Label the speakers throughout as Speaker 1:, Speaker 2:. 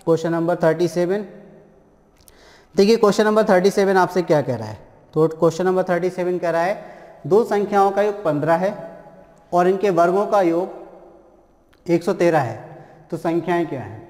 Speaker 1: Question number 37। देखिए question number 37 आपसे क्या कह रहा है। तो क्वेश्चन नंबर 37 कह रहा है दो संख्याओं का योग 15 है और इनके वर्गों का योग 113 है, तो संख्याएं क्या हैं।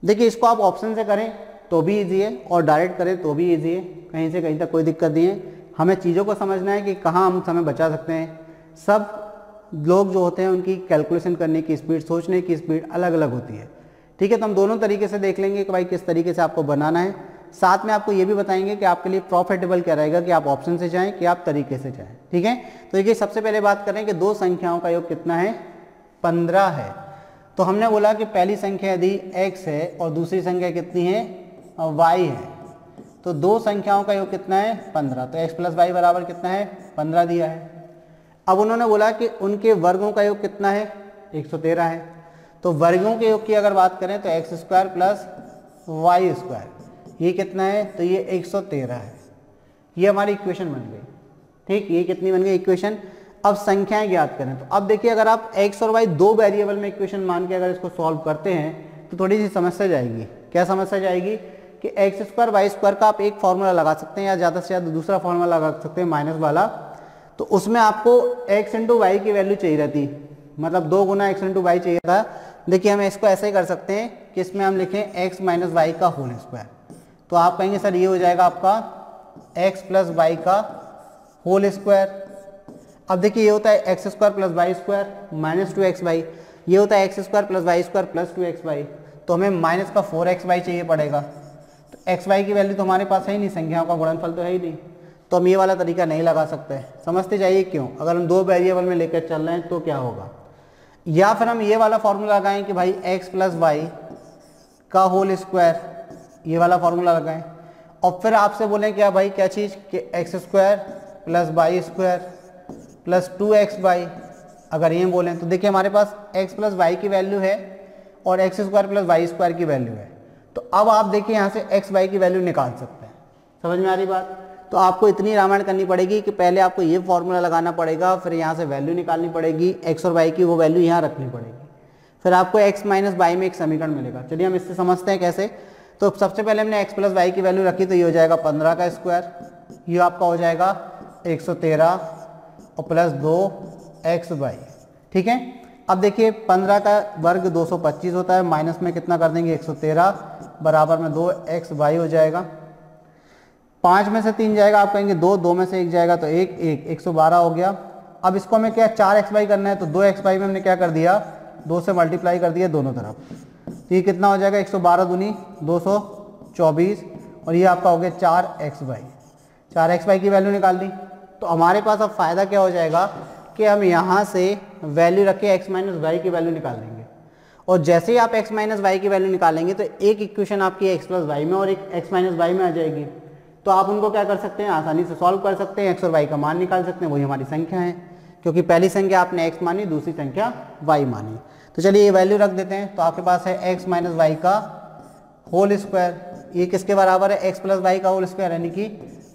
Speaker 1: देखिए इसको आप ऑप्शन से करें तो भी इजी है और डायरेक्ट करें तो भी इजी है, कहीं से कहीं तक कोई दिक्कत नहीं है। हमें चीज़ों को समझना है कि कहाँ हम समय बचा सकते हैं। सब लोग जो होते हैं उनकी कैलकुलेशन करने की स्पीड, सोचने की स्पीड अलग अलग होती है। ठीक है, तो हम दोनों तरीके से देख लेंगे कि भाई किस तरीके से आपको बनाना है। साथ में आपको ये भी बताएंगे कि आपके लिए प्रॉफिटेबल क्या रहेगा, कि आप ऑप्शन से जाएं कि आप तरीके से जाएं। ठीक है, तो देखिए सबसे पहले बात करें कि दो संख्याओं का योग कितना है, 15 है। तो हमने बोला कि पहली संख्या यदि x है और दूसरी संख्या कितनी है, y है, तो दो संख्याओं का योग कितना है, 15। तो x प्लस वाई बराबर कितना है, 15 दिया है। अब उन्होंने बोला कि उनके वर्गों का योग कितना है, 113 है। तो वर्गों के योग की अगर बात करें तो x square plus y square, ये कितना है, तो ये 113 है। ये हमारी इक्वेशन बन गई। ठीक, ये कितनी बन गई इक्वेशन। अब संख्याएं ज्ञात करें तो अब देखिए अगर आप x और y दो वेरिएबल में इक्वेशन मान के अगर इसको सॉल्व करते हैं तो थोड़ी सी समस्या जाएगी। क्या समस्या जाएगी कि एक्स स्क्वायर वाई स्क्वायर का आप एक फॉर्मूला लगा सकते हैं या ज़्यादा से ज़्यादा दूसरा फॉर्मूला लगा सकते हैं माइनस वाला। तो उसमें आपको x इंटू वाई की वैल्यू चाहिए रहती, मतलब 2 गुना x इंटू वाई चाहिए था। देखिए हम इसको ऐसे ही कर सकते हैं कि इसमें हम लिखें x माइनस वाई का होल स्क्वायर। तो आप कहेंगे सर ये हो जाएगा आपका x प्लस वाई का होल स्क्वायर। अब देखिए ये होता है x square plus y square minus 2xy, ये होता है x square plus y square plus 2xy। तो हमें माइनस का 4xy चाहिए पड़ेगा। तो xy की वैल्यू तो हमारे पास है ही नहीं, संख्याओं का गुणनफल तो है ही नहीं, तो हम ये वाला तरीका नहीं लगा सकते। समझते जाइए क्यों, अगर हम दो वेरिएबल में लेकर चल रहे हैं तो क्या होगा। या फिर हम ये वाला फॉर्मूला लगाएं कि भाई x प्लस वाई का होल स्क्वायर, ये वाला फॉर्मूला लगाएं। और फिर आपसे बोलें क्या भाई, क्या चीज़ कि x square plus y square plus 2xy, अगर ये बोलें तो देखिए हमारे पास x प्लस वाई की वैल्यू है और x square plus y square की वैल्यू है। तो अब आप देखिए यहाँ से x y की वैल्यू निकाल सकते हैं। समझ में आ रही बात। तो आपको इतनी रामायण करनी पड़ेगी कि पहले आपको ये फॉर्मूला लगाना पड़ेगा, फिर यहाँ से वैल्यू निकालनी पड़ेगी, x और y की वो वैल्यू यहाँ रखनी पड़ेगी, फिर आपको x माइनस वाई में एक समीकरण मिलेगा। चलिए हम इससे समझते हैं कैसे। तो सबसे पहले हमने x प्लस वाई की वैल्यू रखी, तो ये हो जाएगा 15 का स्क्वायर, ये आपका हो जाएगा 113 और प्लस 2xy। ठीक है, अब देखिए 15 का वर्ग 225 होता है, माइनस में कितना कर देंगे 113 बराबर में 2xy हो जाएगा। 5 में से 3 जाएगा, आप कहेंगे 2, 2 में से 1 जाएगा तो 1, 112 हो गया। अब इसको हमें क्या 4xy करना है, तो 2xy में हमने क्या कर दिया, 2 से मल्टीप्लाई कर दिया दोनों तरफ। तो ये कितना हो जाएगा 112 दूनी 224 और ये आपका हो गया 4xy। 4xy की वैल्यू निकाल दी। तो हमारे पास अब फ़ायदा क्या हो जाएगा कि हम यहाँ से वैल्यू रख के x माइनस वाई की वैल्यू निकाल लेंगे। और जैसे ही आप x माइनस वाई की वैल्यू निकालेंगे तो एक इक्वेशन आपकी x प्लस वाई में और एक x माइनस वाई में आ जाएगी। तो आप उनको क्या कर सकते हैं, आसानी से सॉल्व कर सकते हैं, x और y का मान निकाल सकते हैं। वही हमारी संख्या है, क्योंकि पहली संख्या आपने x मानी, दूसरी संख्या y मानी। तो चलिए ये वैल्यू रख देते हैं। तो आपके पास है x माइनस वाई का होल स्क्वायर, ये किसके बराबर है, x प्लस वाई का होल स्क्वायर यानी कि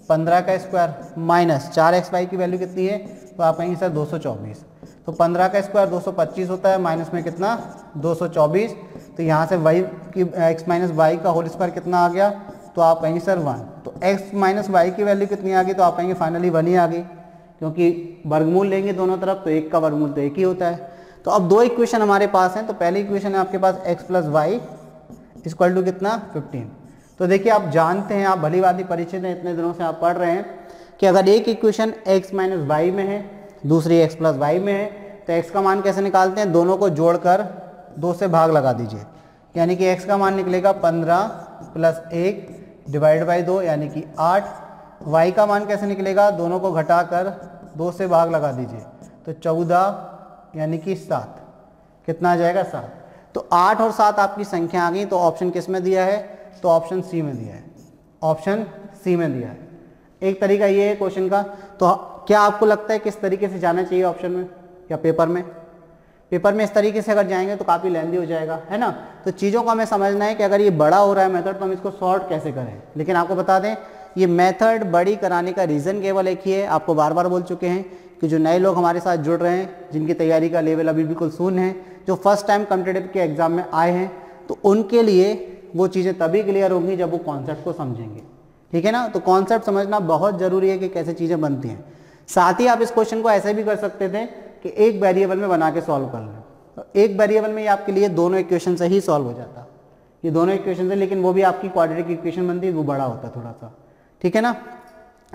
Speaker 1: 15 का स्क्वायर माइनस 4xy की वैल्यू कितनी है, तो आप कहेंगे सर 224। तो 15 का स्क्वायर 225 होता है, माइनस में कितना 224। तो यहाँ से y की x माइनस वाई का होल स्क्वायर कितना आ गया, तो आप कहेंगे सर 1। तो x माइनस वाई की वैल्यू कितनी आ गई, तो आप कहेंगे फाइनली 1 ही आ गई, क्योंकि वर्गमूल लेंगे दोनों तरफ तो 1 का वर्गमूल तो 1 ही होता है। तो अब दो इक्वेशन हमारे पास हैं। तो पहली इक्वेशन है आपके पास x plus y equal to कितना 15। तो देखिए आप जानते हैं, आप भली भांति परिचित हैं, इतने दिनों से आप पढ़ रहे हैं कि अगर एक इक्वेशन x माइनस वाई में है, दूसरी x प्लस वाई में है, तो x का मान कैसे निकालते हैं, दोनों को जोड़कर 2 से भाग लगा दीजिए, यानी कि x का मान निकलेगा 15 प्लस 1 डिवाइड बाई 2 यानी कि 8। y का मान कैसे निकलेगा, दोनों को घटाकर 2 से भाग लगा दीजिए, तो 14 यानी कि 7। कितना आ जाएगा 7। तो 8 और 7 आपकी संख्या आ गई। तो ऑप्शन किस में दिया है, तो ऑप्शन सी में दिया है, ऑप्शन सी में दिया है। एक तरीका ये है क्वेश्चन का। तो क्या आपको लगता है किस तरीके से जाना चाहिए ऑप्शन में या पेपर में। पेपर में इस तरीके से अगर जाएंगे तो काफ़ी लेंदी हो जाएगा, है ना। तो चीज़ों को हमें समझना है कि अगर ये बड़ा हो रहा है मेथड तो हम इसको शॉर्ट कैसे करें। लेकिन आपको बता दें ये मेथड बड़ी कराने का रीज़न केवल एक ही है, आपको बार बार बोल चुके हैं कि जो नए लोग हमारे साथ जुड़ रहे हैं, जिनकी तैयारी का लेवल अभी बिल्कुल शून्य है, जो फर्स्ट टाइम कॉम्पिटिटिव के एग्ज़ाम में आए हैं, तो तो उनके लिए वो चीज़ें तभी क्लियर होंगी जब वो कॉन्सेप्ट को समझेंगे, ठीक है ना। तो कॉन्सेप्ट समझना बहुत ज़रूरी है कि कैसे चीज़ें बनती हैं। साथ ही आप इस क्वेश्चन को ऐसे भी कर सकते थे कि एक वेरिएबल में बना के सॉल्व कर लें, तो एक वेरिएबल में आपके लिए दोनों इक्वेशन से ही सॉल्व हो जाता, ये दोनों इक्वेशन से, लेकिन वो भी आपकी क्वाड्रेटिक इक्वेशन बनती है, वो बड़ा होता है थोड़ा सा, ठीक है ना।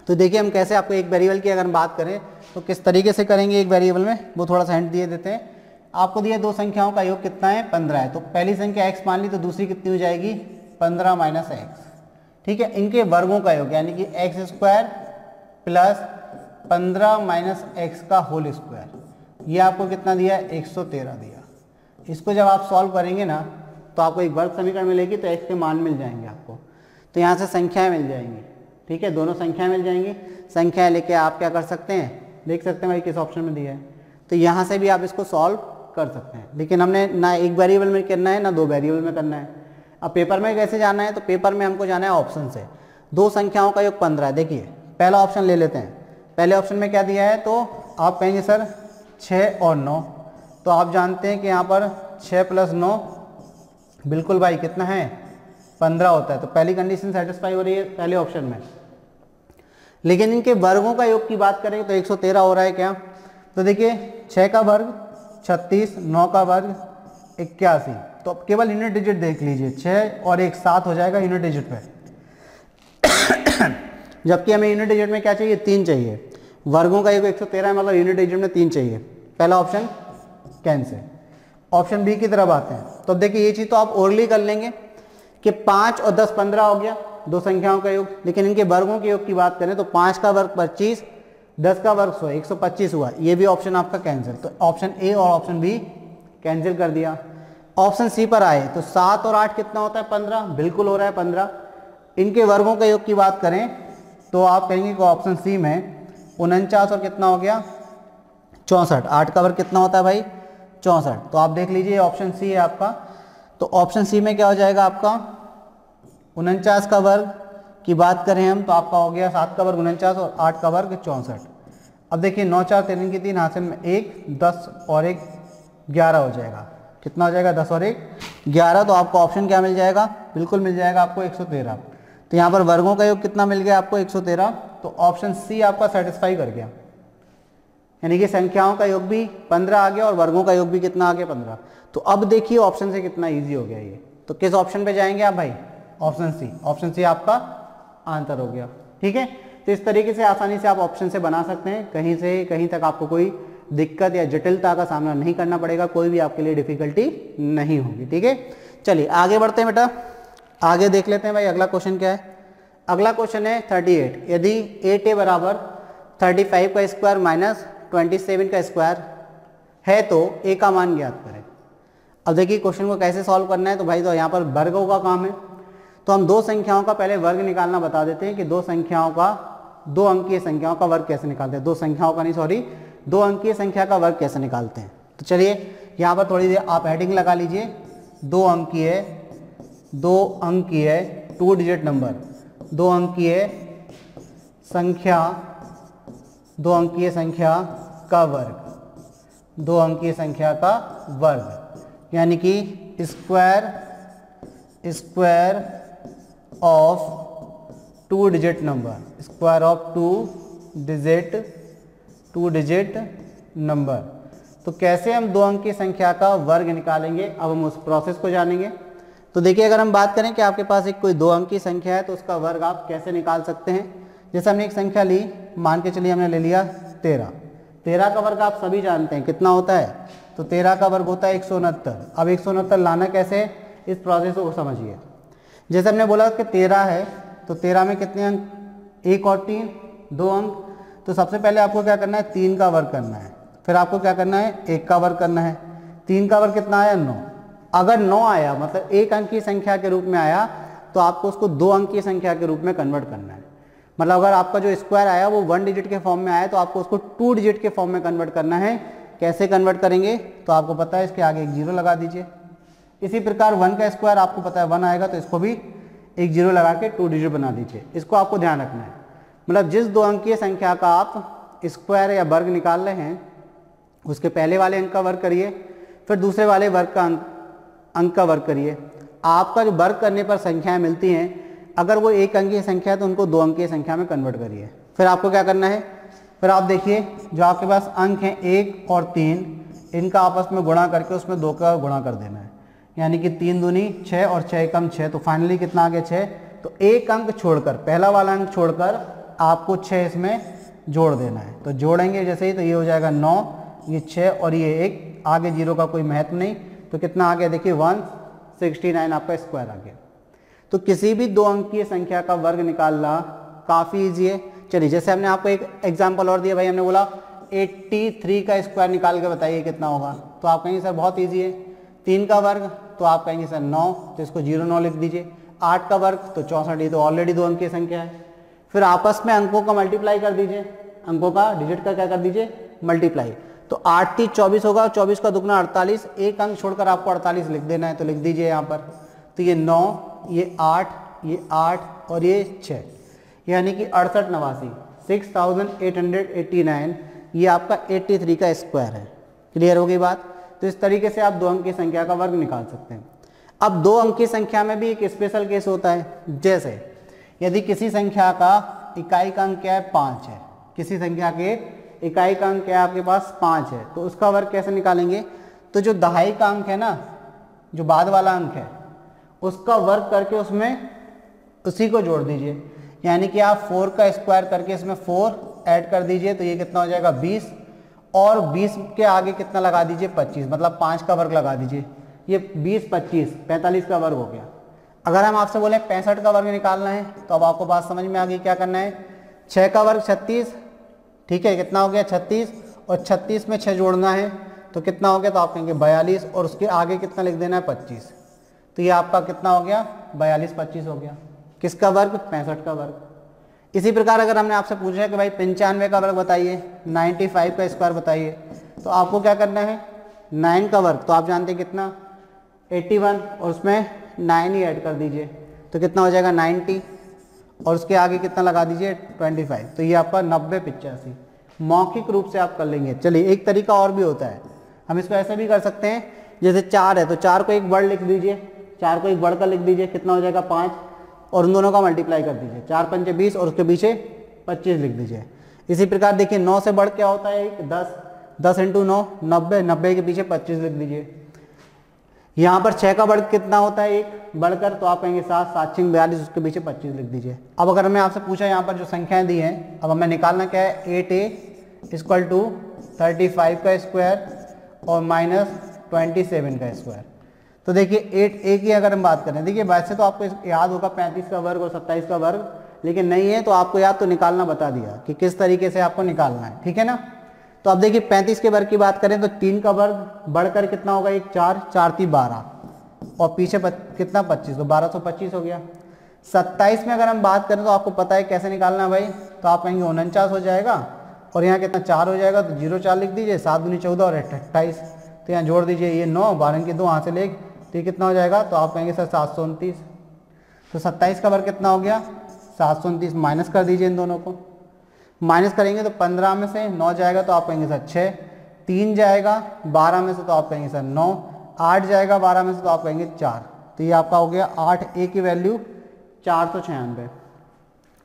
Speaker 1: तो देखिए हम कैसे आपको एक वेरिएबल की अगर बात करें तो किस तरीके से करेंगे एक वेरिएबल में, वो थोड़ा सा हिंट दिए देते हैं। आपको दिया दो संख्याओं का योग कितना है, 15 है, तो पहली संख्या x मान ली तो दूसरी कितनी हो जाएगी, 15 माइनस एक्स, ठीक है। इनके वर्गों का योग यानी कि x square plus 15 minus x का होल स्क्वायर, ये आपको कितना दिया है, 113 दिया। इसको जब आप सॉल्व करेंगे ना तो आपको एक वर्ग समीकरण मिलेगी, तो x के मान मिल जाएंगे आपको, तो यहाँ से संख्याएं मिल जाएंगी, ठीक है, दोनों संख्याएं मिल जाएंगी। संख्या लेके आप क्या कर सकते हैं, देख सकते हैं भाई किस ऑप्शन में दिया है, तो यहाँ से भी आप इसको सॉल्व कर सकते हैं। लेकिन हमने ना एक वेरिएबल में करना है ना दो वेरिएबल में करना है। अब पेपर में कैसे जाना है, तो पेपर में हमको जाना है ऑप्शन से, दो संख्याओं का योग 15 है। देखिए पहला ऑप्शन ले लेते हैं, पहले ऑप्शन में क्या दिया है, तो आप कहेंगे सर 6 और 9, तो आप जानते हैं कि यहाँ पर 6 प्लस 9 बिल्कुल भाई कितना है, 15 होता है, तो पहली कंडीशन सेटिस्फाई हो रही है पहले ऑप्शन में। लेकिन इनके वर्गों का योग की बात करें तो 113 हो रहा है क्या, तो देखिए 6 का वर्ग 36, 9 का वर्ग 81, तो अब केवल यूनिट डिजिट देख लीजिए, 6 और 1 7 हो जाएगा यूनिट डिजिट पे जबकि हमें यूनिट डिजिट में क्या चाहिए, 3 चाहिए। वर्गों का योग 113 है, मतलब यूनिट डिजिट में 3 चाहिए, पहला ऑप्शन कैंसिल। ऑप्शन बी की तरफ आते हैं, तो देखिए ये चीज़ तो आप ओरली कर लेंगे कि 5 और 10 15 हो गया, दो संख्याओं का योग। लेकिन इनके वर्गों के योग की बात करें तो 5 का वर्ग 25, 10 का वर्ग 100, 125 हुआ, ये भी ऑप्शन आपका कैंसिल। तो ऑप्शन ए और ऑप्शन बी कैंसिल कर दिया। ऑप्शन सी पर आए तो 7 और 8 कितना होता है, 15, बिल्कुल हो रहा है 15। इनके वर्गों का योग की बात करें तो आप कहेंगे कि ऑप्शन सी में 49 और कितना हो गया, 64, 8 का वर्ग कितना होता है भाई, 64। तो आप देख लीजिए ऑप्शन सी है आपका, तो ऑप्शन सी में क्या हो जाएगा आपका, 49 का वर्ग की बात करें हम तो आपका हो गया 7 का वर्ग 49 और 8 का वर्ग 64। अब देखिए 9 4 3 की 3 हासिल में 1, 10 और 1 11 हो जाएगा, कितना हो जाएगा, 10 और 1 11। तो आपको ऑप्शन क्या मिल जाएगा, बिल्कुल मिल जाएगा आपको 113। तो यहाँ पर वर्गों का योग कितना मिल गया आपको, 113। तो ऑप्शन सी आपका सेटिस्फाई कर गया, यानी कि संख्याओं का योग भी 15 आ गया और वर्गों का योग भी कितना आ गया, 15। तो अब देखिए ऑप्शन से कितना इजी हो गया ये। तो किस ऑप्शन पे जाएंगे आप भाई, ऑप्शन सी। ऑप्शन सी आपका आंसर हो गया, ठीक है। तो इस तरीके से आसानी से आप ऑप्शन से बना सकते हैं, कहीं से कहीं तक आपको कोई दिक्कत या जटिलता का सामना नहीं करना पड़ेगा, कोई भी आपके लिए डिफिकल्टी नहीं होगी, ठीक है। चलिए आगे बढ़ते हैं बेटा, आगे देख लेते हैं भाई अगला क्वेश्चन क्या है। अगला क्वेश्चन है 38, यदि 8a बराबर 35 का स्क्वायर माइनस 27 का स्क्वायर है तो a का मान ज्ञात करें। अब देखिए क्वेश्चन को कैसे सॉल्व करना है, तो भाई तो यहाँ पर वर्गों का काम है, तो हम दो संख्याओं का पहले वर्ग निकालना बता देते हैं कि दो संख्याओं का, दो अंकीय संख्याओं का वर्ग कैसे निकालते हैं, दो संख्याओं का नहीं सॉरी, दो अंकीय संख्या का वर्ग कैसे निकालते हैं। तो चलिए यहाँ पर थोड़ी देर आप हेडिंग लगा लीजिए, दो अंकीय 2 डिजिट नंबर, दो अंकीय संख्या का वर्ग, दो अंकीय संख्या का वर्ग, यानी कि square of 2 digit number, square of 2 digit number. तो कैसे हम दो अंकीय संख्या का वर्ग निकालेंगे, अब हम उस प्रोसेस को जानेंगे। तो देखिए अगर हम बात करें कि आपके पास एक कोई दो अंकीय संख्या है तो उसका वर्ग आप कैसे निकाल सकते हैं। जैसे हमने एक संख्या ली, मान के चलिए हमने ले लिया 13, 13 का वर्ग आप सभी जानते हैं कितना होता है, तो 13 का वर्ग होता है 169। अब 169 लाना कैसे, इस प्रोसेस को समझिए। जैसे हमने बोला कि 13 है तो 13 में कितने अंक, 1 और 3 2 अंक। तो सबसे पहले आपको क्या करना है, 3 का वर्ग करना है, फिर आपको क्या करना है, 1 का वर्ग करना है। 3 का वर्ग कितना आया, 9। अगर 9 आया मतलब एक अंकीय संख्या के रूप में आया तो आपको उसको दो अंकीय संख्या के रूप में कन्वर्ट करना है। मतलब अगर आपका जो स्क्वायर आया वो 1 डिजिट के फॉर्म में आया तो आपको उसको 2 डिजिट के फॉर्म में कन्वर्ट करना है। कैसे कन्वर्ट करेंगे, तो आपको पता है इसके आगे एक 0 लगा दीजिए। इसी प्रकार 1 का स्क्वायर आपको पता है 1 आएगा तो इसको भी एक 0 लगा के 2 डिजिट बना दीजिए। इसको आपको ध्यान रखना है, मतलब जिस दो अंकीय संख्या का आप स्क्वायर या वर्ग निकाल रहे हैं उसके पहले वाले अंक का वर्ग करिए, फिर दूसरे वाले वर्ग का अंक का वर्ग करिए, आपका जो वर्ग करने पर संख्याएं मिलती हैं, अगर वो एक अंकीय संख्या है तो उनको 2 अंकीय संख्या में कन्वर्ट करिए। फिर आपको क्या करना है, फिर आप देखिए जो आपके पास अंक हैं 1 और 3, इनका आपस में गुणा करके उसमें 2 का गुणा कर देना है, यानी कि 3 दूनी 6 और 6 कम 6, तो फाइनली कितना आ गया 6। तो एक अंक छोड़कर, पहला वाला अंक छोड़कर आपको 6 इसमें जोड़ देना है। तो जोड़ेंगे जैसे ही तो ये हो जाएगा 9, ये 6 और ये 1, आगे जीरो का कोई महत्व नहीं, तो कितना आ गया देखिए 169 आपका स्क्वायर आ गया। तो किसी भी 2 अंकीय संख्या का वर्ग निकालना काफ़ी ईजी है। चलिए जैसे हमने आपको एक एग्जाम्पल और दिया भाई, हमने बोला 83 का स्क्वायर निकाल के बताइए कितना होगा, तो आप कहेंगे सर बहुत ईजी है। 3 का वर्ग तो आप कहेंगे सर 9, तो इसको 09 लिख दीजिए। 8 का वर्ग तो 64, ये तो ऑलरेडी 2 अंकीय संख्या है। फिर आपस में अंकों का मल्टीप्लाई कर दीजिए, अंकों का डिजिट का क्या कर दीजिए मल्टीप्लाई, तो 8 3 24 होगा, 24 का दुगना 48, एक अंक छोड़कर आपको 48 लिख देना है, तो लिख दीजिए यहाँ पर। तो ये 9, ये 8, ये 8 और ये 6, यानी कि 68 89 6889, ये आपका 83 का स्क्वायर है। क्लियर हो गई बात। तो इस तरीके से आप 2 अंक की संख्या का वर्ग निकाल सकते हैं। अब 2 अंक की संख्या में भी एक स्पेशल केस होता है, जैसे यदि किसी संख्या का इकाई का अंक क्या है 5 है, किसी संख्या के इकाई का अंक क्या है आपके पास 5 है, तो उसका वर्ग कैसे निकालेंगे। तो जो दहाई का अंक है ना, जो बाद वाला अंक है, उसका वर्ग करके उसमें उसी को जोड़ दीजिए, यानी कि आप 4 का स्क्वायर करके इसमें 4 ऐड कर दीजिए, तो ये कितना हो जाएगा 20, और 20 के आगे कितना लगा दीजिए 25, मतलब 5 का वर्ग लगा दीजिए। ये 20 25 45 का वर्ग हो गया। अगर हम आपसे बोले 65 का वर्ग निकालना है, तो अब आपको बात समझ में आ गई क्या करना है। 6 का वर्ग 36, ठीक है, कितना हो गया 36, और 36 में 6 जोड़ना है, तो कितना हो गया, तो आप कहेंगे 42, और उसके आगे कितना लिख देना है 25, तो ये आपका कितना हो गया 42 25 हो गया। किसका वर्ग 65 का वर्ग। इसी प्रकार अगर हमने आपसे पूछा है कि भाई 95 का वर्ग बताइए, 95 का स्क्वायर बताइए, तो आपको क्या करना है 9 का वर्ग, तो आप जानते हैं कितना 81, और उसमें 9 ही ऐड कर दीजिए, तो कितना हो जाएगा 90, और उसके आगे कितना लगा दीजिए 25, तो ये आपका 90 85 मौखिक रूप से आप कर लेंगे। चलिए एक तरीका और भी होता है, हम इसको ऐसे भी कर सकते हैं, जैसे 4 है तो 4 को एक वर्ड लिख दीजिए, 4 को एक वर्ड का लिख दीजिए, कितना हो जाएगा 5, और उन दोनों का मल्टीप्लाई कर दीजिए, 4 पंचे 20 और उसके पीछे 25 लिख दीजिए। इसी प्रकार देखिए 9 से बढ़ क्या होता है एक 10, 10 इंटू 9 90, 90 के पीछे 25 लिख दीजिए। यहाँ पर 6 का वर्ग कितना होता है एक बढ़कर, तो आप कहेंगे 7, 7 6 42, उसके पीछे 25 लिख दीजिए। अब अगर मैं आपसे पूछा यहाँ पर जो संख्याएं दी हैं, अब हमें निकालना क्या है 8a इक्वल टू 35 का स्क्वायर और -27 का स्क्वायर। तो देखिए 8a की अगर हम बात करें, देखिए वैसे तो आपको याद होगा 35 का वर्ग और 27 का वर्ग, लेकिन नहीं है तो आपको याद तो निकालना बता दिया कि किस तरीके से आपको निकालना है, ठीक है ना। तो अब देखिए 35 के वर्ग की बात करें तो 3 का वर्ग बढ़कर कितना होगा एक 4, 4 3 12, और पीछे कितना 25, तो 1225 हो गया। 27 में अगर हम बात करें तो आपको पता है कैसे निकालना है भाई, तो आप कहेंगे 49 हो जाएगा, और यहाँ कितना 4 हो जाएगा, तो 0 4 लिख दीजिए, 7 दूनी 14 और 28, तो यहाँ जोड़ दीजिए ये 9, 12 की 2 यहाँ से ले, तो ये कितना हो जाएगा, तो आप कहेंगे सर 729। तो 27 का वर्ग कितना हो गया 729, माइनस कर दीजिए इन दोनों को, माइनस करेंगे तो 15 में से 9 जाएगा, तो आप कहेंगे सर 6, 3 जाएगा 12 में से, तो आप कहेंगे सर 9, 8 जाएगा 12 में से, तो आप कहेंगे 4, तो ये आपका हो गया 8a की वैल्यू 496।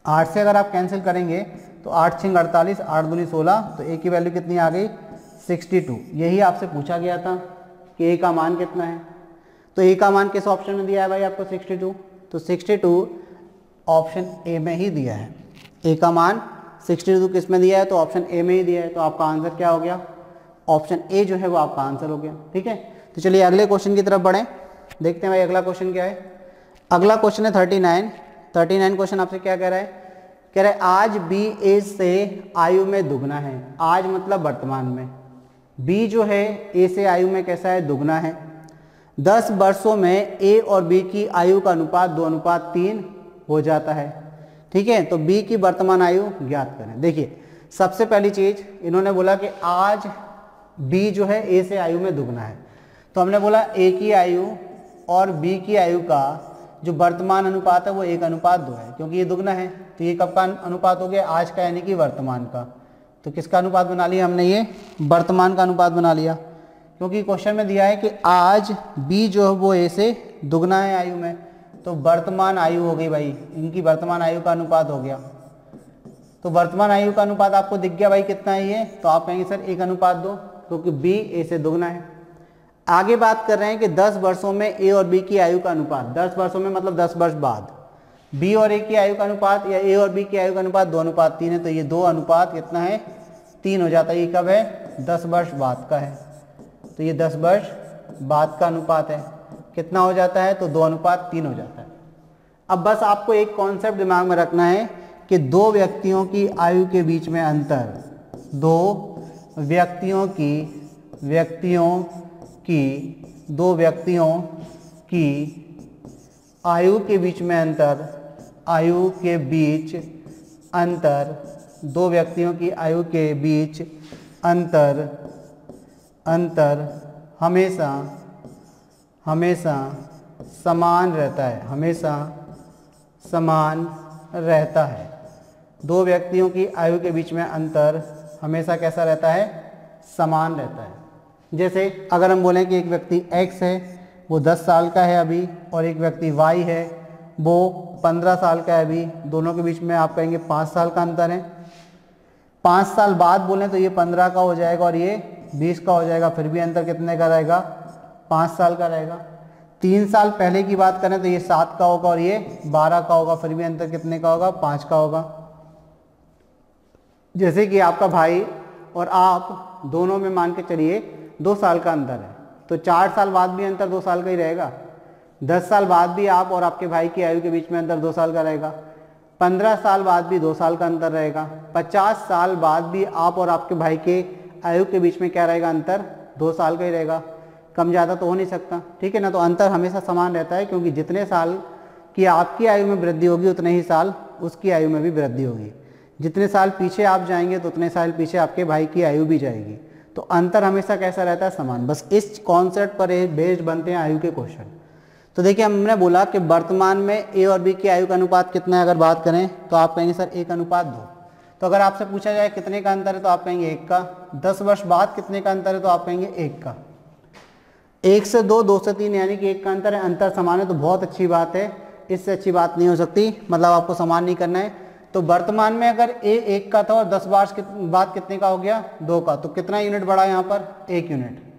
Speaker 1: 8 से अगर आप कैंसिल करेंगे तो 8 6 48, 8 दूनी 16, तो a की वैल्यू कितनी आ गई 62। यही आपसे पूछा गया था कि a का मान कितना है, तो a का मान किस ऑप्शन में दिया है भाई आपको 62, तो 62 ऑप्शन ए में ही दिया है। a का मान 62 किस में दिया है, तो ऑप्शन ए में ही दिया है, तो आपका आंसर क्या हो गया, ऑप्शन ए जो है वो आपका आंसर हो गया, ठीक है। तो चलिए अगले क्वेश्चन की तरफ बढ़ें, देखते हैं भाई अगला क्वेश्चन क्या है। अगला क्वेश्चन है 39 क्वेश्चन आपसे क्या कह रहा है, कह रहा है आज बी ए से आयु में दुगना है। आज मतलब वर्तमान में, बी जो है ए से आयु में कैसा है दुगना है। 10 वर्षों में ए और बी की आयु का अनुपात 2:3 हो जाता है, ठीक है। तो बी की वर्तमान आयु ज्ञात करें। देखिए सबसे पहली चीज इन्होंने बोला कि आज बी जो है ए से आयु में दुगना है, तो हमने बोला ए की आयु और बी की आयु का जो वर्तमान अनुपात है वो 1:2 है, क्योंकि ये दुगना है। तो ये कब का अनुपात हो गया, आज का यानी कि वर्तमान का। तो किसका अनुपात बना लिया हमने, ये वर्तमान का अनुपात बना लिया, क्योंकि क्वेश्चन में दिया है कि आज बी जो है वो ए से दुगना है आयु में, तो वर्तमान आयु हो गई भाई, इनकी वर्तमान आयु का अनुपात हो गया। तो वर्तमान आयु का अनुपात आपको दिख गया भाई कितना है ये, तो आप कहेंगे सर 1:2, क्योंकि बी ए से दुगना है। आगे बात कर रहे हैं कि 10 वर्षों में ए और बी की आयु का अनुपात, 10 वर्षों में मतलब 10 वर्ष बाद बी और ए की आयु का अनुपात या ए और बी की आयु का अनुपात 2:3 है, तो ये 2 अनुपात कितना है 3 हो जाता है। ये कब है 10 वर्ष बाद का है, तो ये 10 वर्ष बाद का अनुपात है, कितना हो जाता है तो 2:3 हो जाता है। अब बस आपको एक कॉन्सेप्ट दिमाग में रखना है कि दो व्यक्तियों की आयु के बीच में अंतर, दो व्यक्तियों की आयु के बीच में अंतर, आयु के बीच अंतर, दो व्यक्तियों की आयु के बीच अंतर हमेशा समान रहता है, हमेशा समान रहता है। दो व्यक्तियों की आयु के बीच में अंतर हमेशा कैसा रहता है, समान रहता है। जैसे अगर हम बोलें कि एक व्यक्ति x है वो 10 साल का है अभी, और एक व्यक्ति y है वो 15 साल का है अभी, दोनों के बीच में आप कहेंगे 5 साल का अंतर है। 5 साल बाद बोलें तो ये 15 का हो जाएगा और ये 20 का हो जाएगा, फिर भी अंतर कितने का रहेगा 5 साल का रहेगा। 3 साल पहले की बात करें तो ये 7 का होगा और ये 12 का होगा, फिर भी अंतर कितने का होगा 5 का होगा। जैसे कि आपका भाई और आप दोनों में मान के चलिए 2 साल का अंतर है, तो 4 साल बाद भी अंतर 2 साल का ही रहेगा। 10 साल बाद भी आप और आपके भाई की आयु के बीच में अंतर 2 साल का रहेगा। 15 साल बाद भी 2 साल का अंतर रहेगा। 50 साल बाद भी आप और आपके भाई के आयु के बीच में क्या रहेगा अंतर 2 साल का ही रहेगा, कम ज़्यादा तो हो नहीं सकता, ठीक है ना। तो अंतर हमेशा समान रहता है, क्योंकि जितने साल की आपकी आयु में वृद्धि होगी उतने ही साल उसकी आयु में भी वृद्धि होगी। जितने साल पीछे आप जाएंगे तो उतने साल पीछे आपके भाई की आयु भी जाएगी। तो अंतर हमेशा कैसा रहता है, समान। बस इस कॉन्सेप्ट पर बेस्ड बनते हैं आयु के क्वेश्चन। तो देखिए हमने बोला कि वर्तमान में ए और बी की आयु का अनुपात कितना है, अगर बात करें तो आप कहेंगे सर 1:2। तो अगर आपसे पूछा जाए कितने का अंतर है तो आप कहेंगे 1 का। 10 वर्ष बाद कितने का अंतर है तो आप कहेंगे 1 का। 1 से 2, 2 से 3 यानी कि 1 का अंतर है, अंतर समान है तो बहुत अच्छी बात है, इससे अच्छी बात नहीं हो सकती, मतलब आपको समान नहीं करना है। तो वर्तमान में अगर ए 1 का था और 10 वर्ष बाद कितने का हो गया 2 का, तो कितना यूनिट बढ़ा यहाँ पर 1 यूनिट।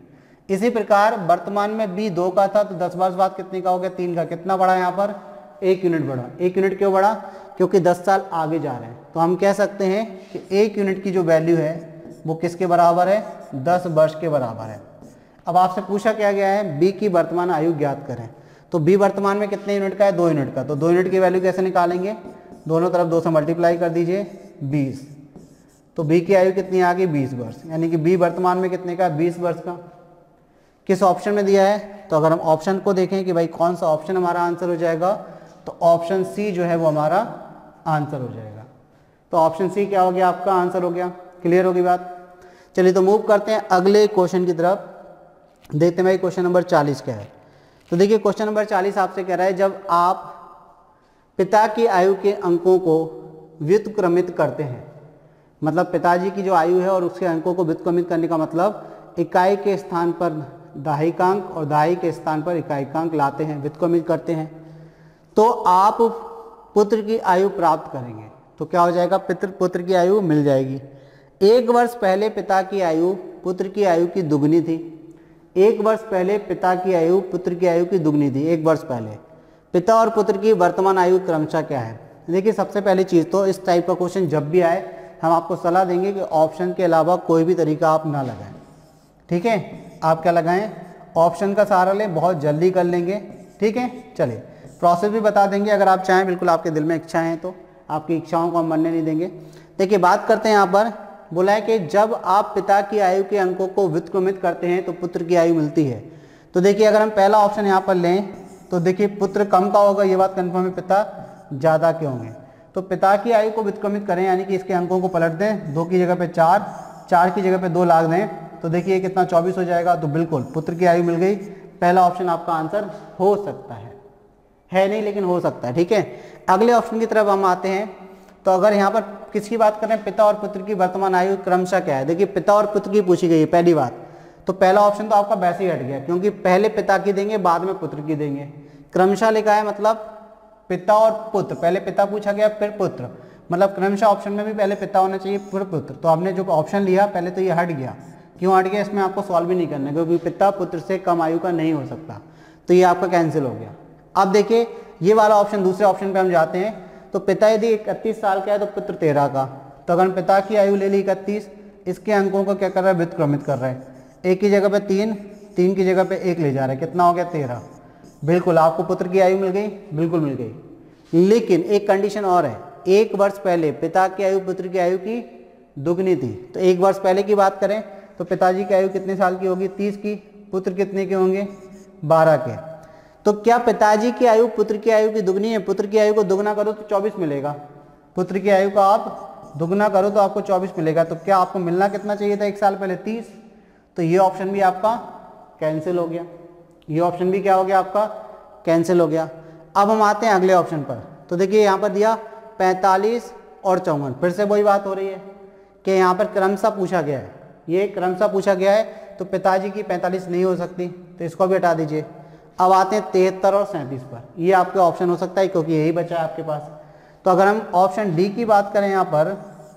Speaker 1: इसी प्रकार वर्तमान में बी 2 का था तो 10 वर्ष बाद कितने का हो गया 3 का, कितना बढ़ा यहाँ पर 1 यूनिट बढ़ा। 1 यूनिट क्यों बढ़ा, क्योंकि 10 साल आगे जा रहे हैं। तो हम कह सकते हैं कि 1 यूनिट की जो वैल्यू है वो किसके बराबर है 10 वर्ष के बराबर है। अब आपसे पूछा क्या गया है बी की वर्तमान आयु ज्ञात करें, तो बी वर्तमान में कितने यूनिट का है 2 यूनिट का। तो 2 यूनिट की वैल्यू कैसे निकालेंगे, दोनों तरफ 2 से मल्टीप्लाई कर दीजिए 20, तो बी की आयु कितनी आ गई 20 वर्ष, यानी कि बी वर्तमान में कितने का 20 वर्ष का। किस ऑप्शन में दिया है, तो अगर हम ऑप्शन को देखें कि भाई कौन सा ऑप्शन हमारा आंसर हो जाएगा, तो ऑप्शन सी जो है वो हमारा आंसर हो जाएगा। तो ऑप्शन सी क्या हो गया आपका आंसर हो गया। क्लियर होगी बात। चलिए तो मूव करते हैं अगले क्वेश्चन की तरफ, देखते हैं भाई क्वेश्चन नंबर 40 क्या है। तो देखिए क्वेश्चन नंबर 40 आपसे कह रहा है जब आप पिता की आयु के अंकों को व्युत्क्रमित करते हैं, मतलब पिताजी की जो आयु है और उसके अंकों को व्युत्क्रमित करने का मतलब इकाई के स्थान पर दहाइकांक और दहाई के स्थान पर इकाइकांक लाते हैं, व्युत्क्रमित करते हैं, तो आप पुत्र की आयु प्राप्त करेंगे। तो क्या हो जाएगा, पुत्र की आयु मिल जाएगी। 1 वर्ष पहले पिता की आयु पुत्र की आयु की दुगनी थी। 1 वर्ष पहले पिता की आयु पुत्र की आयु की दुगनी थी। 1 वर्ष पहले पिता और पुत्र की वर्तमान आयु क्रमशः क्या है। देखिए सबसे पहली चीज़ तो इस टाइप का क्वेश्चन जब भी आए हम आपको सलाह देंगे कि ऑप्शन के अलावा कोई भी तरीका आप ना लगाएं, ठीक है। आप क्या लगाएं, ऑप्शन का सहारा लें, बहुत जल्दी कर लेंगे, ठीक है। चलिए प्रोसेस भी बता देंगे अगर आप चाहें, बिल्कुल आपके दिल में इच्छा है तो आपकी इच्छाओं को हम मरने नहीं देंगे। देखिए बात करते हैं यहाँ पर, बोला है कि जब आप पिता की आयु के अंकों को व्युत्क्रमित करते हैं तो पुत्र की आयु मिलती है। तो देखिए अगर हम पहला ऑप्शन यहाँ पर लें तो देखिए पुत्र कम का होगा, ये बात कन्फर्म है, पिता ज़्यादा के होंगे। तो पिता की आयु को व्युत्क्रमित करें यानी कि इसके अंकों को पलट दें, 2 की जगह पे 4, 4 की जगह पे 2 लाग दें, तो देखिए कितना 24 हो जाएगा। तो बिल्कुल पुत्र की आयु मिल गई। पहला ऑप्शन आपका आंसर हो सकता है नहीं लेकिन हो सकता है, ठीक है। अगले ऑप्शन की तरफ हम आते हैं। तो अगर यहाँ पर किसकी बात करें, पिता और पुत्र की वर्तमान आयु क्रमशः क्या है। देखिए पिता और पुत्र की पूछी गई है पहली बात, तो पहला ऑप्शन तो आपका वैसे ही हट गया, क्योंकि पहले पिता की देंगे बाद में पुत्र की देंगे, क्रमशः लिखा है मतलब पिता और पुत्र, पहले पिता पूछा गया फिर पुत्र, मतलब क्रमशः ऑप्शन में भी पहले पिता होना चाहिए फिर पुत्र। तो आपने जो ऑप्शन लिया पहले तो ये हट गया, क्यों हट गया, इसमें आपको सॉल्व भी नहीं करना क्योंकि पिता पुत्र से कम आयु का नहीं हो सकता, तो ये आपका कैंसिल हो गया। अब देखिए ये वाला ऑप्शन, दूसरे ऑप्शन पे हम जाते हैं, तो पिता यदि 31 साल का है तो पुत्र 13 का, तो अगर पिता की आयु ले ली 31, इसके अंकों को क्या कर रहा है, व्युत्क्रमित कर रहा है, एक की जगह पे 3, 3 की जगह पे 1 ले जा रहा है, कितना हो गया 13। बिल्कुल आपको पुत्र की आयु मिल गई, बिल्कुल मिल गई, लेकिन एक कंडीशन और है, 1 वर्ष पहले पिता की आयु पुत्र की आयु की दुगनी थी। तो 1 वर्ष पहले की बात करें तो पिताजी की आयु कितने साल की होगी, 30 की, पुत्र कितने के होंगे, 12 के। तो क्या पिताजी की आयु पुत्र की आयु की दुगनी है, पुत्र की आयु को दुगना करो तो 24 मिलेगा, पुत्र की आयु का आप दुगना करो तो आपको 24 मिलेगा। तो क्या आपको मिलना कितना चाहिए था 1 साल पहले, 30। तो ये ऑप्शन भी आपका कैंसिल हो गया, ये ऑप्शन भी क्या हो गया आपका, कैंसिल हो गया। अब हम आते हैं अगले ऑप्शन पर, तो देखिए यहाँ पर दिया 45 और 54, फिर से वही बात हो रही है कि यहाँ पर क्रमशः पूछा गया है, ये क्रमशः पूछा गया है, तो पिताजी की 45 नहीं हो सकती, तो इसको भी हटा दीजिए। अब आते हैं 73 और 37 पर, ये आपके ऑप्शन हो सकता है क्योंकि यही बचा है आपके पास। तो अगर हम ऑप्शन डी की बात करें यहाँ पर,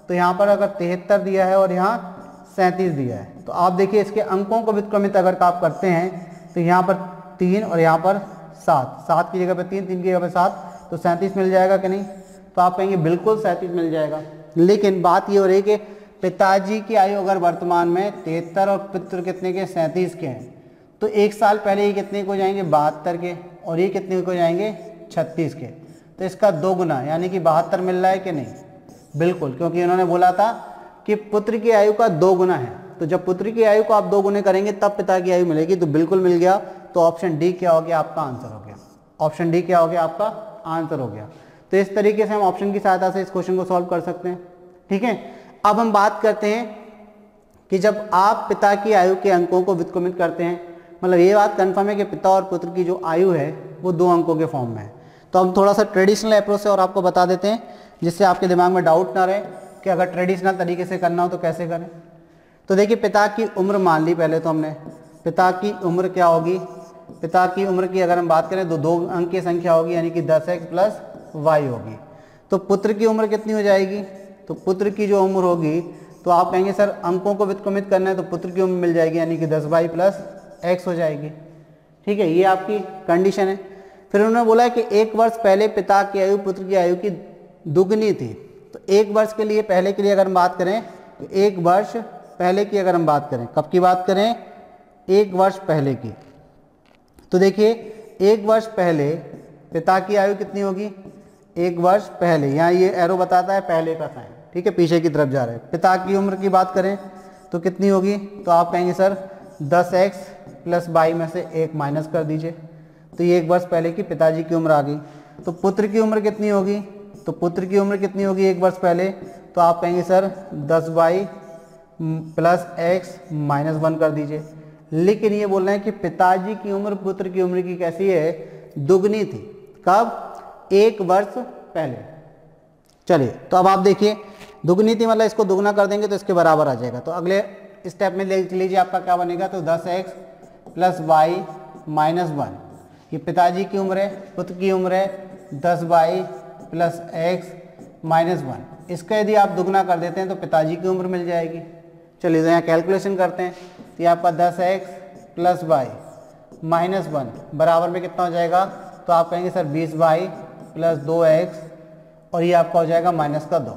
Speaker 1: तो यहाँ पर अगर 73 दिया है और यहाँ 37 दिया है, तो आप देखिए इसके अंकों को व्युत्क्रमित अगर आप करते हैं तो यहाँ पर 3 और यहाँ पर 7, 7 की जगह पे 3, 3 की जगह पे 7, तो 37 मिल जाएगा कि नहीं, तो आप कहेंगे बिल्कुल 37 मिल जाएगा। लेकिन बात ये हो रही है कि पिताजी की आयु अगर वर्तमान में 73 और पुत्र कितने के 37 के हैं, तो 1 साल पहले ये कितने को जाएंगे 72 के, और ये कितने को जाएंगे 36 के, तो इसका 2 गुना यानी कि 72 मिल रहा है कि नहीं, बिल्कुल, क्योंकि उन्होंने बोला था कि पुत्र की आयु का 2 गुना है, तो जब पुत्र की आयु को आप 2 गुने करेंगे तब पिता की आयु मिलेगी, तो बिल्कुल मिल गया। तो ऑप्शन डी क्या हो गया आपका आंसर हो गया, ऑप्शन डी क्या हो गया आपका आंसर हो गया। तो इस तरीके से हम ऑप्शन की सहायता से इस क्वेश्चन को सॉल्व कर सकते हैं, ठीक है। अब हम बात करते हैं कि जब आप पिता की आयु के अंकों को व्युत्क्रमित करते हैं, मतलब ये बात कंफर्म है कि पिता और पुत्र की जो आयु है वो 2 अंकों के फॉर्म में है, तो हम थोड़ा सा ट्रेडिशनल अप्रोच से और आपको बता देते हैं जिससे आपके दिमाग में डाउट ना रहे कि अगर ट्रेडिशनल तरीके से करना हो तो कैसे करें। तो देखिए पिता की उम्र मान ली पहले, तो हमने पिता की उम्र क्या होगी, पिता की उम्र की अगर हम बात करें तो 2 अंक की संख्या होगी यानी कि 10x प्लस y होगी। तो पुत्र की उम्र कितनी हो जाएगी, तो पुत्र की जो उम्र होगी, तो आप कहेंगे सर अंकों को व्युत्क्रमित करना है तो पुत्र की उम्र मिल जाएगी यानी कि 10y प्लस x हो जाएगी, ठीक है, ये आपकी कंडीशन है। फिर उन्होंने बोला कि 1 वर्ष पहले पिता की आयु पुत्र की आयु की दुगनी थी, तो 1 वर्ष के लिए पहले के लिए अगर हम बात करें तो 1 वर्ष पहले की अगर हम बात करें, कब की बात करें, 1 वर्ष पहले की, तो देखिए 1 वर्ष पहले पिता की आयु कितनी होगी, 1 वर्ष पहले, यहाँ ये एरो बताता है पहले का साइन, ठीक है, पीछे की तरफ जा रहे हैं। पिता की उम्र की बात करें तो कितनी होगी, तो आप कहेंगे सर 10x प्लस y में से 1 माइनस कर दीजिए, तो ये 1 वर्ष पहले की पिताजी की उम्र आ गई। तो पुत्र की उम्र कितनी होगी, तो पुत्र की उम्र कितनी होगी 1 वर्ष पहले, तो आप कहेंगे sir 10y plus x minus 1 कर दीजिए। लेकिन ये बोल रहे हैं कि पिताजी की उम्र पुत्र की उम्र की कैसी है, दुगनी थी, कब, 1 वर्ष पहले। चलिए तो अब आप देखिए दुगनी थी मतलब इसको दुगना कर देंगे तो इसके बराबर आ जाएगा, तो अगले स्टेप में ले लीजिए आपका क्या बनेगा, तो 10x प्लस y माइनस 1, ये पिताजी की उम्र है, पुत्र की उम्र है 10y प्लस x माइनस 1, इसका यदि आप दुगना कर देते हैं तो पिताजी की उम्र मिल जाएगी। चलिए तो यहाँ कैलकुलेशन करते हैं, तो ये आपका 10x प्लस y माइनस 1 बराबर में कितना हो जाएगा, तो आप कहेंगे सर 20y प्लस 2x और ये आपका हो जाएगा माइनस का 2।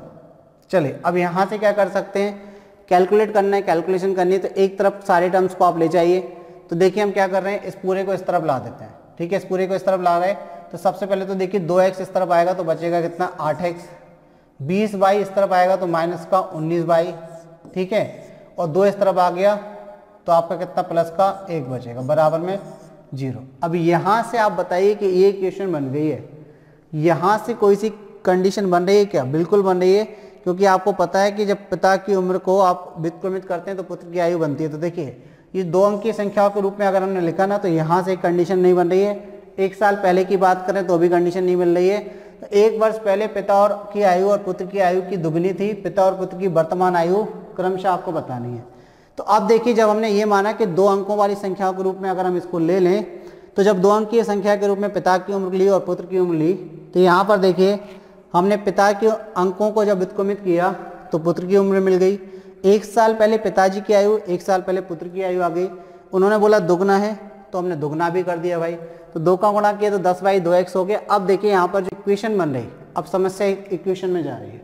Speaker 1: चलिए अब यहाँ से क्या कर सकते हैं, कैलकुलेट करना है, कैलकुलेशन करनी है, तो एक तरफ सारे टर्म्स को आप ले जाइए। तो देखिए हम क्या कर रहे हैं, इस पूरे को इस तरफ ला देते हैं, ठीक है, इस पूरे को इस तरफ ला रहे हैं। तो सबसे पहले तो देखिए 2x इस तरफ आएगा तो बचेगा कितना 8x, 20y इस तरफ आएगा तो माइनस का 19y, ठीक है, और 2 इस तरफ आ गया तो आपका कितना प्लस का 1 बचेगा बराबर में 0। अब यहाँ से आप बताइए कि ये इक्वेशन बन गई है, यहाँ से कोई सी कंडीशन बन रही है क्या, बिल्कुल बन रही है, क्योंकि आपको पता है कि जब पिता की उम्र को आप व्युत्क्रमित करते हैं तो पुत्र की आयु बनती है। तो देखिए ये 2 अंक की संख्याओं के रूप में अगर हमने लिखा ना तो यहाँ से एक कंडीशन नहीं बन रही है। 1 साल पहले की बात करें तो भी कंडीशन नहीं मिल रही है। तो 1 वर्ष पहले पिता और की आयु और पुत्र की आयु की दुगनी थी, पिता और पुत्र की वर्तमान आयु क्रमशः आपको बतानी है। तो अब देखिए जब हमने ये माना कि 2 अंकों वाली संख्याओं के रूप में अगर हम इसको ले लें तो जब 2 अंकीय संख्या के रूप में पिता की उम्र ली और पुत्र की उम्र ली, तो यहाँ पर देखिए हमने पिता के अंकों को जब व्युत्क्रमित किया तो पुत्र की उम्र मिल गई। 1 साल पहले पिताजी की आयु, 1 साल पहले पुत्र की आयु आ गई। उन्होंने बोला दुगना है तो हमने दुगना भी कर दिया भाई, तो 2 का गुणा किया तो 10/2x हो गया। अब देखिए यहाँ पर जो इक्वेशन बन रही, अब समस्या इक्वेशन में जा रही है।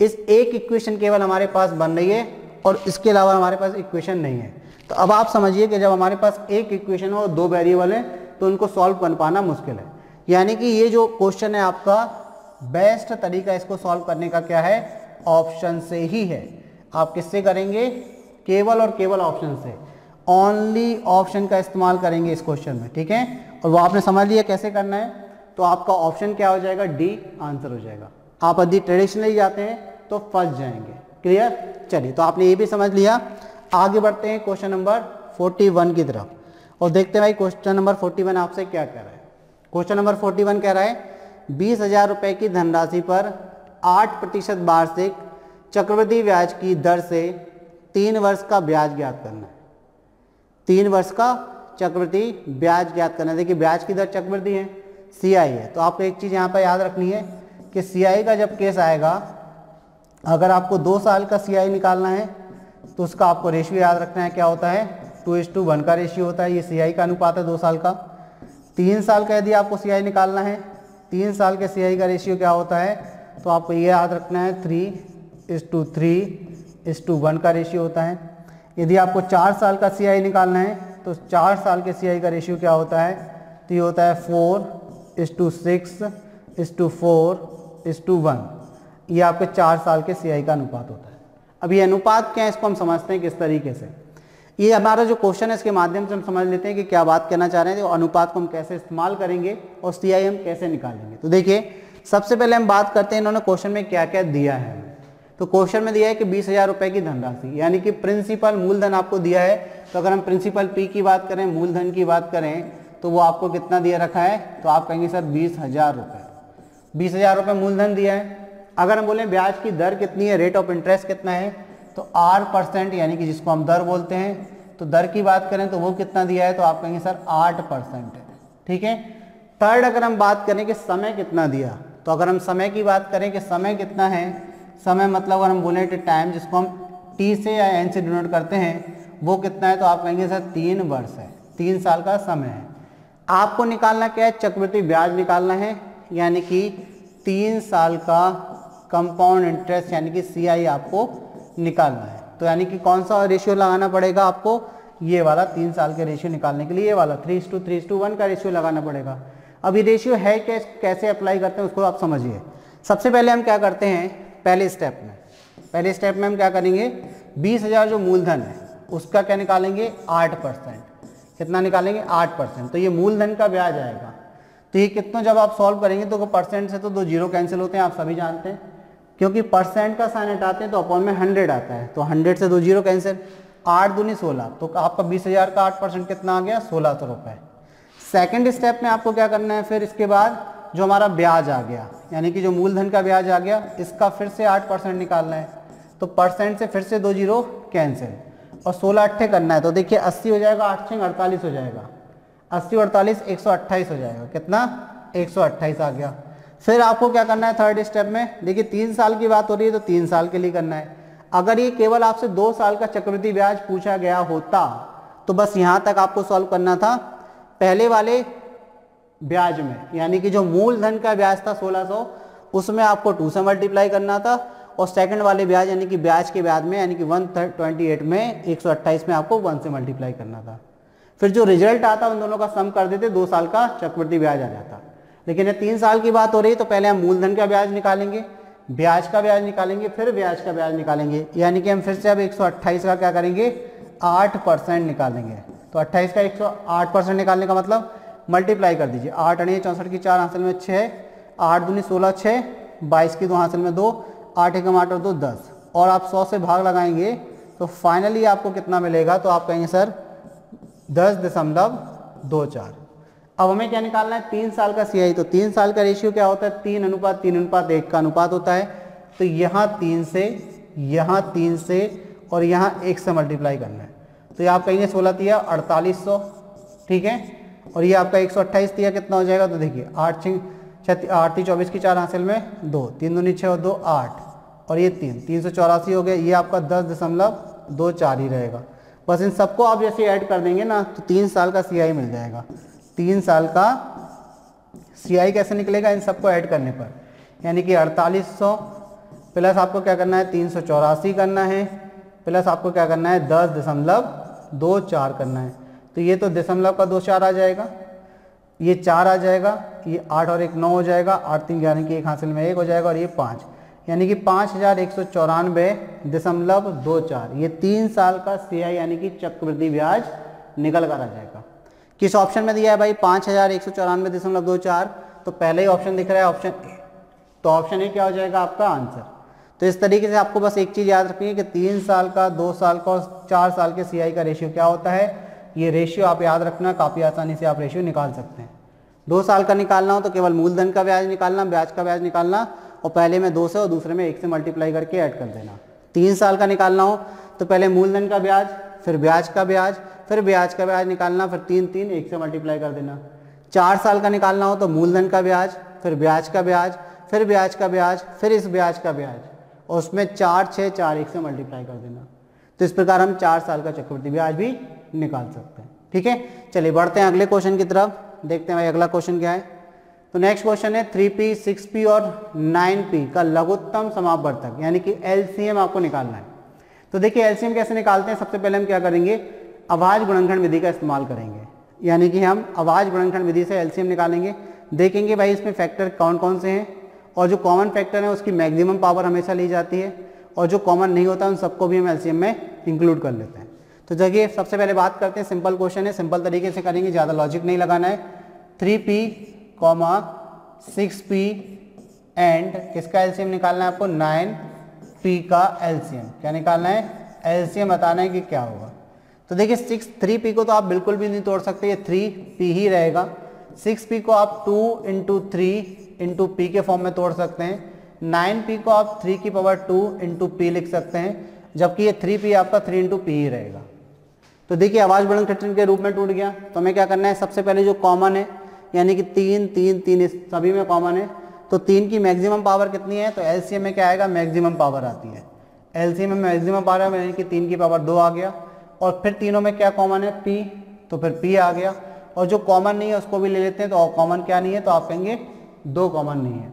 Speaker 1: इस एक इक्वेशन केवल हमारे पास बन रही है और इसके अलावा हमारे पास इक्वेशन नहीं है। तो अब आप समझिए कि जब हमारे पास एक इक्वेशन और 2 वेरिएबल है तो उनको सॉल्व कर पाना मुश्किल है। यानी कि ये जो क्वेश्चन है आपका बेस्ट तरीका इसको सॉल्व करने का क्या है, ऑप्शन से ही है। आप किससे करेंगे, केवल और केवल ऑप्शन से, ओनली ऑप्शन का इस्तेमाल करेंगे इस क्वेश्चन में, ठीक है। और वो आपने समझ लिया कैसे करना है, तो आपका ऑप्शन क्या हो जाएगा, डी आंसर हो जाएगा। आप यदि ट्रेडिशनली जाते हैं तो फंस जाएंगे। क्लियर, चलिए तो आपने ये भी समझ लिया। आगे बढ़ते हैं क्वेश्चन नंबर 41 की तरफ और देखते हैं भाई क्वेश्चन नंबर 41 आपसे क्या कह रहा है। क्वेश्चन नंबर 41 कह रहा है 20,000 रुपये की धनराशि पर 8% वार्षिक चक्रवृद्धि ब्याज की दर से 3 वर्ष का ब्याज ज्ञात करना है। 3 वर्ष का चक्रवृद्धि ब्याज ज्ञात करना है। देखिए ब्याज की दर चक्रवृद्धि है, CI है, तो आपको एक चीज़ यहाँ पर याद रखनी है कि CI का जब केस आएगा, अगर आपको 2 साल का CI निकालना है तो उसका आपको रेशियो याद रखना है, क्या होता है, 2:1 का रेशियो होता है। ये CI का अनुपात है 2 साल का। 3 साल का यदि आपको CI निकालना है, 3 साल के CI का रेशियो क्या होता है, तो आपको ये याद रखना है 3:3:1 का रेशियो होता है। यदि आपको 4 साल का CI निकालना है तो 4 साल के CI का रेशियो क्या होता है, तो ये होता है 4:6:4:1। ये आपके 4 साल के CI का अनुपात होता है। अब ये अनुपात क्या है, इसको हम समझते हैं किस तरीके से। ये हमारा जो क्वेश्चन है इसके माध्यम से हम समझ लेते हैं कि क्या बात कहना चाह रहे हैं, तो अनुपात को हम कैसे इस्तेमाल करेंगे और CI हम कैसे निकालेंगे। तो देखिए सबसे पहले हम बात करते हैं इन्होंने क्वेश्चन में क्या क्या दिया है हमें। तो क्वेश्चन में दिया है कि 20,000 रुपये की धनराशि, यानी कि प्रिंसिपल मूलधन आपको दिया है। तो अगर हम प्रिंसिपल P की बात करें, मूलधन की बात करें, तो वो आपको कितना दिया रखा है, तो आप कहेंगे सर 20,000 रुपये। 20,000 रुपये मूलधन दिया है। अगर हम बोलें ब्याज की दर कितनी है, रेट ऑफ इंटरेस्ट कितना है, तो 8%, यानी कि जिसको हम दर बोलते हैं, तो दर की बात करें तो वो कितना दिया है, तो आप कहेंगे सर 8% है, ठीक है। थर्ड अगर हम बात करें कि समय कितना दिया, तो अगर हम समय की बात करें कि समय कितना है, समय मतलब अगर हम बोलें टाइम, जिसको हम T से या N से डिनोट करते हैं, वो कितना है, तो आप कहेंगे सर 3 वर्ष है, 3 साल का समय है। आपको निकालना क्या है, चक्रवृद्धि ब्याज निकालना है, यानी कि 3 साल का कंपाउंड इंटरेस्ट, यानी कि CI आपको निकालना है। तो यानी कि कौन सा रेशियो लगाना पड़ेगा आपको, ये वाला 3 साल के रेशियो निकालने के लिए ये वाला 3:3:1 का रेशियो लगाना पड़ेगा। अब ये रेशियो है कैसे अप्लाई करते हैं उसको आप समझिए। सबसे पहले हम क्या करते हैं, पहले स्टेप में हम क्या करेंगे, 20,000 जो मूलधन है उसका क्या निकालेंगे, 8%। कितना निकालेंगे, 8%। तो ये मूलधन का ब्याज आएगा। तो ये कितना जब आप सॉल्व करेंगे तो परसेंट से तो 2 जीरो कैंसिल होते हैं, आप सभी जानते हैं, क्योंकि परसेंट का साइन हटाते हैं तो अपॉन में 100 आता है, तो 100 से 2 जीरो कैंसिल, 8 दूनी 16, तो आपका 20,000 का 8% कितना आ गया, 1,600 रुपये। सेकेंड स्टेप में आपको क्या करना है, फिर इसके बाद जो हमारा ब्याज आ गया, यानी कि जो मूलधन का ब्याज आ गया, इसका फिर से 8% निकालना है। तो परसेंट से फिर से 2 जीरो कैंसिल और 16 अट्ठे करना है। तो देखिए 80 हो जाएगा, 8 6 48 हो जाएगा, 80 48 128 हो जाएगा, कितना, 128 आ गया। फिर आपको क्या करना है थर्ड स्टेप में, देखिए 3 साल की बात हो रही है तो 3 साल के लिए करना है। अगर ये केवल आपसे 2 साल का चक्रवृद्धि ब्याज पूछा गया होता तो बस यहाँ तक आपको सॉल्व करना था पहले वाले ब्याज में, यानी कि जो मूलधन का ब्याज था 1600, उसमें आपको 2 से मल्टीप्लाई करना था, और सेकंड वाले ब्याज यानी कि ब्याज के ब्याज में, यानी कि 128 में 128 में आपको 1 से मल्टीप्लाई करना था। फिर जो रिजल्ट आता उन दोनों का सम कर देते, 2 साल का चक्रवृद्धि ब्याज आ जाता। लेकिन ये 3 साल की बात हो रही है तो पहले हम मूलधन का ब्याज निकालेंगे, ब्याज का ब्याज निकालेंगे, फिर ब्याज का ब्याज निकालेंगे, यानी कि हम फिर से अब 128 का क्या करेंगे, 8% निकालेंगे। तो 28 का 108% निकालने का मतलब मल्टीप्लाई कर दीजिए, 8 अड़े 64 की 4 हासिल में 6, 8 दूनी 16, 6 22 की 2 हासिल में 2, 8 एकम 8 और 2 10, और आप 100 से भाग लगाएंगे तो फाइनली आपको कितना मिलेगा, तो आप कहेंगे सर 10.24। अब हमें क्या निकालना है, 3 साल का CI। तो 3 साल का रेशियो क्या होता है, 3:3:1 का अनुपात होता है। तो यहाँ 3 से, यहाँ 3 से और यहाँ 1 से मल्टीप्लाई करना है। तो ये आप कहेंगे 16 3 4800, ठीक है। और ये आपका 128 दिया, कितना हो जाएगा, तो देखिए 8 3 24 की 4 हासिल में 2, 3 दूनी 6 और 2 8 और ये 384 हो गया। ये आपका 10.24 ही रहेगा। बस इन सबको आप जैसे ऐड कर देंगे ना तो 3 साल का CI मिल जाएगा। 3 साल का CI कैसे निकलेगा, इन सबको ऐड करने पर, यानी कि 4800 प्लस आपको क्या करना है 384 करना है, प्लस आपको क्या करना है 10.24 करना है। तो ये तो दशमलव का 24 आ जाएगा, ये 4 आ जाएगा, ये 8 और 1 9 हो जाएगा, 8 3 11 की 1 हासिल में 1 हो जाएगा और ये 5, यानी कि 5194.24। ये 3 साल का CI यानी कि चक्रवृद्धि ब्याज निकल कर आ जाएगा। किस ऑप्शन में दिया है भाई 5194.24, तो पहले ही ऑप्शन दिख रहा है ऑप्शन ए, तो ऑप्शन ए क्या हो जाएगा आपका आंसर। तो इस तरीके से आपको बस एक चीज़ याद रखनी है कि 3 साल का, 2 साल का और 4 साल के CI का रेशियो क्या होता है। ये रेशियो आप याद रखना, काफ़ी आसानी से आप रेशियो निकाल सकते हैं। 2 साल का निकालना हो तो केवल मूलधन का ब्याज निकालना, ब्याज का ब्याज निकालना और पहले में 2 से और दूसरे में 1 से मल्टीप्लाई करके ऐड कर देना। 3 साल का निकालना हो तो पहले मूलधन का ब्याज, फिर ब्याज का ब्याज, फिर ब्याज का ब्याज निकालना, फिर 3 3 1 से मल्टीप्लाई कर देना। 4 साल का निकालना हो तो मूलधन का ब्याज, फिर ब्याज का ब्याज, फिर ब्याज का ब्याज, फिर इस ब्याज का ब्याज और उसमें 4 6 4 1 से मल्टीप्लाई कर देना। तो इस प्रकार हम 4 साल का चक्रवृद्धि ब्याज भी निकाल सकते हैं। ठीक है, चलिए बढ़ते हैं अगले क्वेश्चन की तरफ, देखते हैं भाई अगला क्वेश्चन क्या है। तो नेक्स्ट क्वेश्चन है 3p, 6p और 9p का लघुत्तम समापवर्तक यानी कि LCM आपको निकालना है। तो देखिए LCM कैसे निकालते हैं, सबसे पहले हम क्या करेंगे, अभाज्य गुणनखंड विधि का इस्तेमाल करेंगे, यानी कि हम अभाज्य गुणनखंड विधि से LCM निकालेंगे। देखेंगे भाई इसमें फैक्टर कौन कौन से हैं और जो कॉमन फैक्टर है उसकी मैक्सिमम पावर हमेशा ली जाती है और जो कॉमन नहीं होता उन सबको भी हम LCM में इंक्लूड कर लेते हैं। तो देखिए सबसे पहले बात करते हैं, सिंपल क्वेश्चन है, सिंपल तरीके से करेंगे, ज़्यादा लॉजिक नहीं लगाना है। 3p, 6p एंड किसका LCM निकालना है आपको, 9p का LCM। क्या निकालना है, LCM बताना है कि क्या होगा। तो देखिए 3p को तो आप बिल्कुल भी नहीं तोड़ सकते, ये 3p ही रहेगा। 6p को आप 2 × 3 × p के फॉर्म में तोड़ सकते हैं। 9p को आप 3 की पावर 2 × p लिख सकते हैं, जबकि ये 3p आपका 3 × p ही रहेगा। तो देखिए अभाज्य गुणनखंड के रूप में टूट गया। तो हमें क्या करना है, सबसे पहले जो कॉमन है यानी कि 3 3 3 इस सभी में कॉमन है, तो 3 की मैक्सिमम पावर कितनी है, तो LCM में क्या आएगा, मैक्सिमम पावर आती है। LCM में मैक्सिमम पावर यानी कि 3 की पावर 2 आ गया और फिर तीनों में क्या कॉमन है, p, तो फिर p आ गया और जो कॉमन नहीं है उसको भी ले लेते हैं। तो कॉमन क्या नहीं है, तो आप कहेंगे 2 कॉमन नहीं है।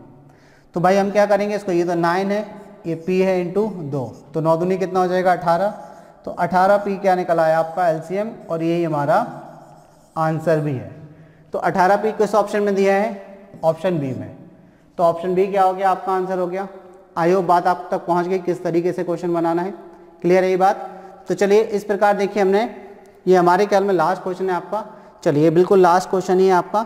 Speaker 1: तो भाई हम क्या करेंगे इसको, ये तो 9 है, ये p है इंटू 2, तो 9 दूनी कितना हो जाएगा 18। तो 18p क्या निकला है आपका LCM और यही हमारा आंसर भी है। तो 18p किस ऑप्शन में दिया है, ऑप्शन बी में। तो ऑप्शन बी क्या हो गया, आपका आंसर हो गया। आई होप बात आप तक पहुंच गई किस तरीके से क्वेश्चन बनाना है, क्लियर है ये बात। तो चलिए इस प्रकार देखिए हमने, ये हमारे ख्याल में लास्ट क्वेश्चन है आपका, चलिए बिल्कुल लास्ट क्वेश्चन ही है आपका,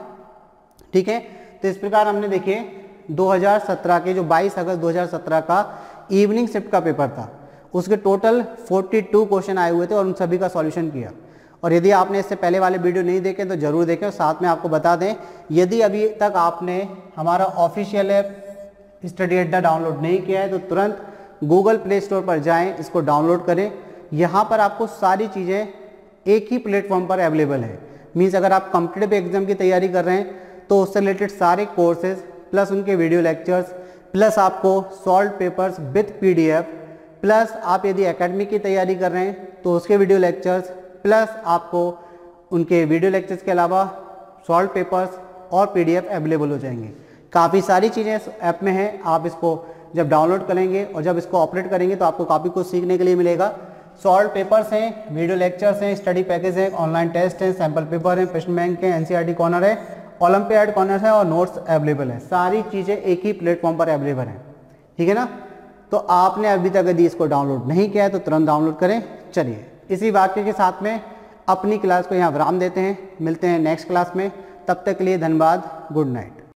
Speaker 1: ठीक है। तो इस प्रकार हमने देखिए 2017 के जो 22 अगस्त 2017 का इवनिंग शिफ्ट का पेपर था, उसके टोटल 42 क्वेश्चन आए हुए थे और उन सभी का सॉल्यूशन किया। और यदि आपने इससे पहले वाले वीडियो नहीं देखे तो जरूर देखें। और साथ में आपको बता दें, यदि अभी तक आपने हमारा ऑफिशियल ऐप स्टडी अड्डा डाउनलोड नहीं किया है तो तुरंत गूगल प्ले स्टोर पर जाएं, इसको डाउनलोड करें। यहाँ पर आपको सारी चीज़ें एक ही प्लेटफॉर्म पर अवेलेबल है। मीन्स अगर आप कॉम्पिटिटिव एग्जाम की तैयारी कर रहे हैं तो उससे रिलेटेड सारे कोर्सेज प्लस उनके वीडियो लेक्चर्स प्लस आपको solve papers with PDF, plus आप यदि एकेडमिक की तैयारी कर रहे हैं तो उसके वीडियो लेक्चर्स प्लस आपको उनके वीडियो लेक्चर्स के अलावा सॉल्व पेपर्स और PDF अवेलेबल हो जाएंगे। काफ़ी सारी चीज़ें इस ऐप में हैं। आप इसको जब डाउनलोड करेंगे और जब इसको ऑपरेट करेंगे तो आपको काफ़ी कुछ सीखने के लिए मिलेगा। सॉल्व पेपर्स हैं, वीडियो लेक्चर्स हैं, स्टडी पैकेज है, ऑनलाइन टेस्ट हैं, सैम्पल पेपर हैं, प्रश्न बैंक है, NCERT कॉर्नर है, ओलंपियाड कॉर्नर है और नोट्स अवेलेबल है। सारी चीज़ें एक ही प्लेटफॉर्म पर अवेलेबल हैं, ठीक है ना। तो आपने अभी तक यदि इसको डाउनलोड नहीं किया है तो तुरंत डाउनलोड करें। चलिए इसी वाक्य के साथ में अपनी क्लास को यहाँ विराम देते हैं, मिलते हैं नेक्स्ट क्लास में। तब तक के लिए धन्यवाद, गुड नाइट।